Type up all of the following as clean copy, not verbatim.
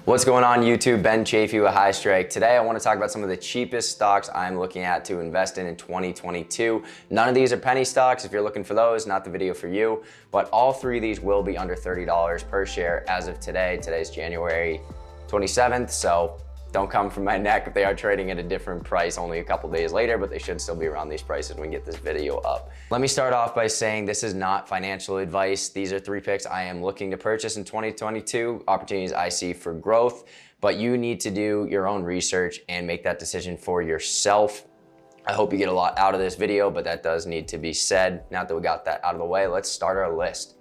What's going on YouTube? Ben Chafee with Highstrike. Today I want to talk about some of the cheapest stocks I'm looking at to invest in 2022. None of these are penny stocks. If you're looking for those, not the video for you, but all three of these will be under $30 per share as of today. Today's January 27th, so don't come from my neck if they are trading at a different price only a couple days later, but they should still be around these prices when we get this video up. Let me start off by saying this is not financial advice. These are three picks I am looking to purchase in 2022, opportunities I see for growth, but you need to do your own research and make that decision for yourself. I hope you get a lot out of this video, but that does need to be said. Now that we got that out of the way, let's start our list.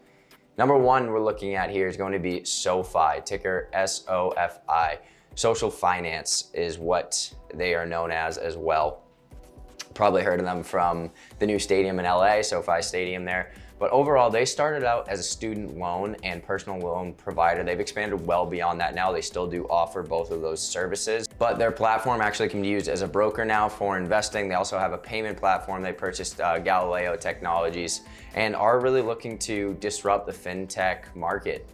Number one we're looking at here is going to be SoFi, ticker SOFI. Social finance is what they are known as well. Probably heard of them from the new stadium in LA, SoFi Stadium there. But overall, they started out as a student loan and personal loan provider. They've expanded well beyond that now. They still do offer both of those services, but their platform actually can be used as a broker now for investing. They also have a payment platform. They purchased Galileo Technologies and are really looking to disrupt the fintech market.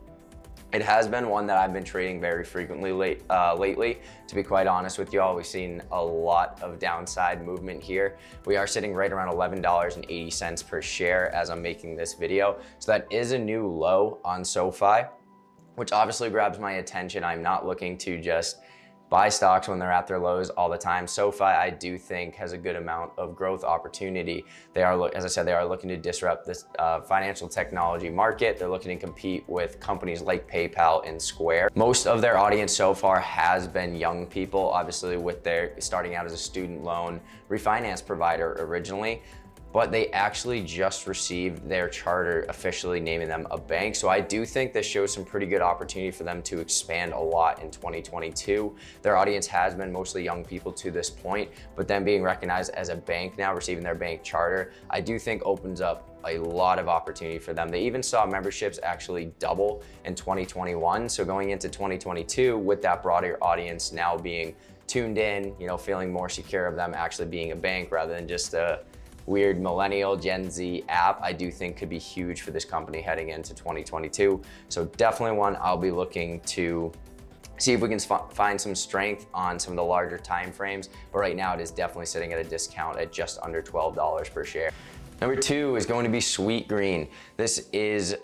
It has been one that I've been trading very frequently lately. To be quite honest with y'all, we've seen a lot of downside movement here. We are sitting right around $11.80 per share as I'm making this video. So that is a new low on SoFi, which obviously grabs my attention. I'm not looking to just buy stocks when they're at their lows all the time. SoFi, I do think, has a good amount of growth opportunity. They are, as I said, they are looking to disrupt this financial technology market. They're looking to compete with companies like PayPal and Square. Most of their audience so far has been young people, obviously with their starting out as a student loan refinance provider originally. But they actually just received their charter officially naming them a bank. So I do think this shows some pretty good opportunity for them to expand a lot in 2022. Their audience has been mostly young people to this point, but them being recognized as a bank now, receiving their bank charter, I do think opens up a lot of opportunity for them. They even saw memberships actually double in 2021. So going into 2022 with that broader audience now being tuned in, feeling more secure of them actually being a bank rather than just a weird millennial Gen Z app, I do think could be huge for this company heading into 2022. So definitely one I'll be looking to see if we can find some strength on some of the larger time frames. But right now it is definitely sitting at a discount at just under $12 per share. Number two is going to be Sweetgreen. This is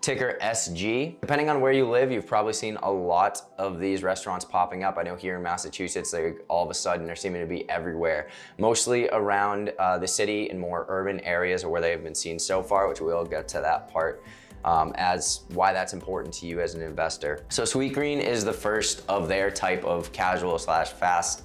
ticker SG. Depending on where you live, you've probably seen a lot of these restaurants popping up. I know here in Massachusetts, they all of a sudden they're seeming to be everywhere, mostly around the city and more urban areas where they've been seen so far, which we'll get to that part as why that's important to you as an investor. So Sweetgreen is the first of their type of casual slash fast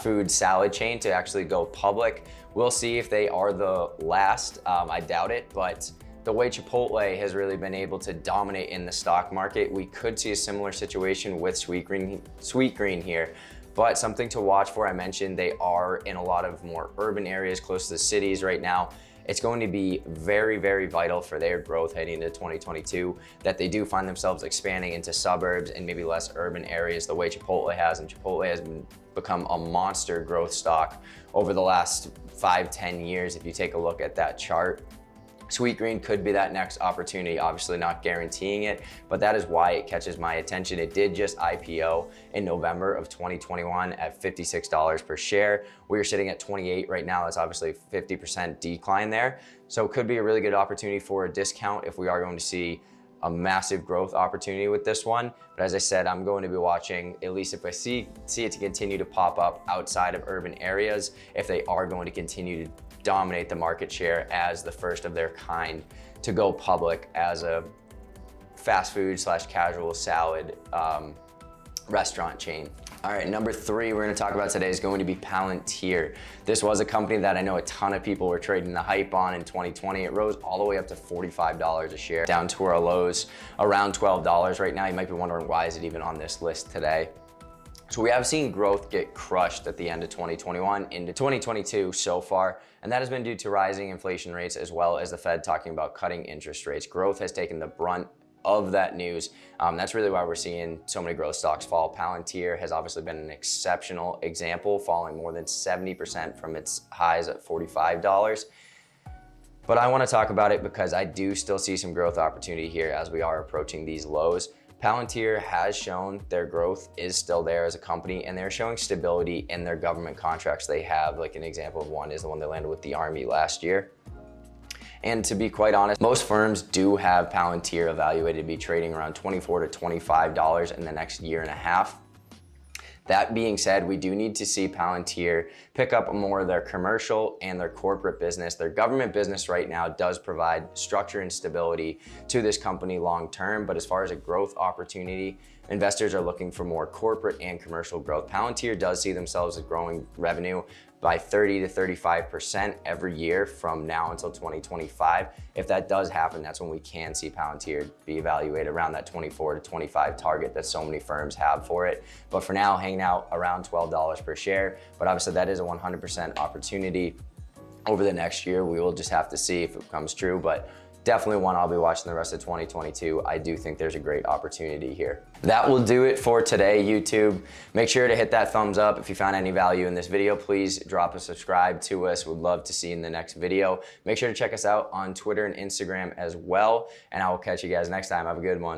food salad chain to actually go public. We'll see if they are the last. I doubt it, but the way Chipotle has really been able to dominate in the stock market, we could see a similar situation with Sweetgreen here. But something to watch for, I mentioned they are in a lot of more urban areas close to the cities right now. It's going to be very, very vital for their growth heading into 2022 that they do find themselves expanding into suburbs and maybe less urban areas the way Chipotle has. And Chipotle has become a monster growth stock over the last 5-10 years if you take a look at that chart. Sweetgreen could be that next opportunity, obviously not guaranteeing it, but that is why it catches my attention. It did just IPO in November of 2021 at $56 per share. We are sitting at 28 right now. That's obviously a 50% decline there. So it could be a really good opportunity for a discount if we are going to see a massive growth opportunity with this one. But as I said, I'm going to be watching, at least if I see it to continue to pop up outside of urban areas, if they are going to continue to dominate the market share as the first of their kind to go public as a fast food slash casual salad restaurant chain. All right, number three we're gonna talk about today is going to be Palantir. This was a company that I know a ton of people were trading the hype on in 2020. It rose all the way up to $45 a share, down to our lows around $12 right now. You might be wondering, why is it even on this list today? So we have seen growth get crushed at the end of 2021 into 2022 so far, and that has been due to rising inflation rates as well as the Fed talking about cutting interest rates. Growth has taken the brunt of that news. That's really why we're seeing so many growth stocks fall. Palantir has obviously been an exceptional example, falling more than 70% from its highs at $45. But I want to talk about it because I do still see some growth opportunity here as we are approaching these lows. Palantir has shown their growth is still there as a company, and they're showing stability in their government contracts they have. Like an example of one is the one they landed with the Army last year. And to be quite honest, most firms do have Palantir evaluated to be trading around $24 to $25 in the next year and a half. That being said, we do need to see Palantir pick up more of their commercial and their corporate business. Their government business right now does provide structure and stability to this company long term, but as far as a growth opportunity, investors are looking for more corporate and commercial growth. Palantir does see themselves as growing revenue by 30 to 35% every year from now until 2025. If that does happen, that's when we can see Palantir be evaluated around that 24 to 25 target that so many firms have for it. But for now, hanging out around $12 per share. But obviously that is a 100% opportunity over the next year. We will just have to see if it comes true, but definitely one I'll be watching the rest of 2022. I do think there's a great opportunity here. That will do it for today, YouTube. Make sure to hit that thumbs up if you found any value in this video. Please drop a subscribe to us. We'd love to see you in the next video. Make sure to check us out on Twitter and Instagram as well. And I will catch you guys next time. Have a good one.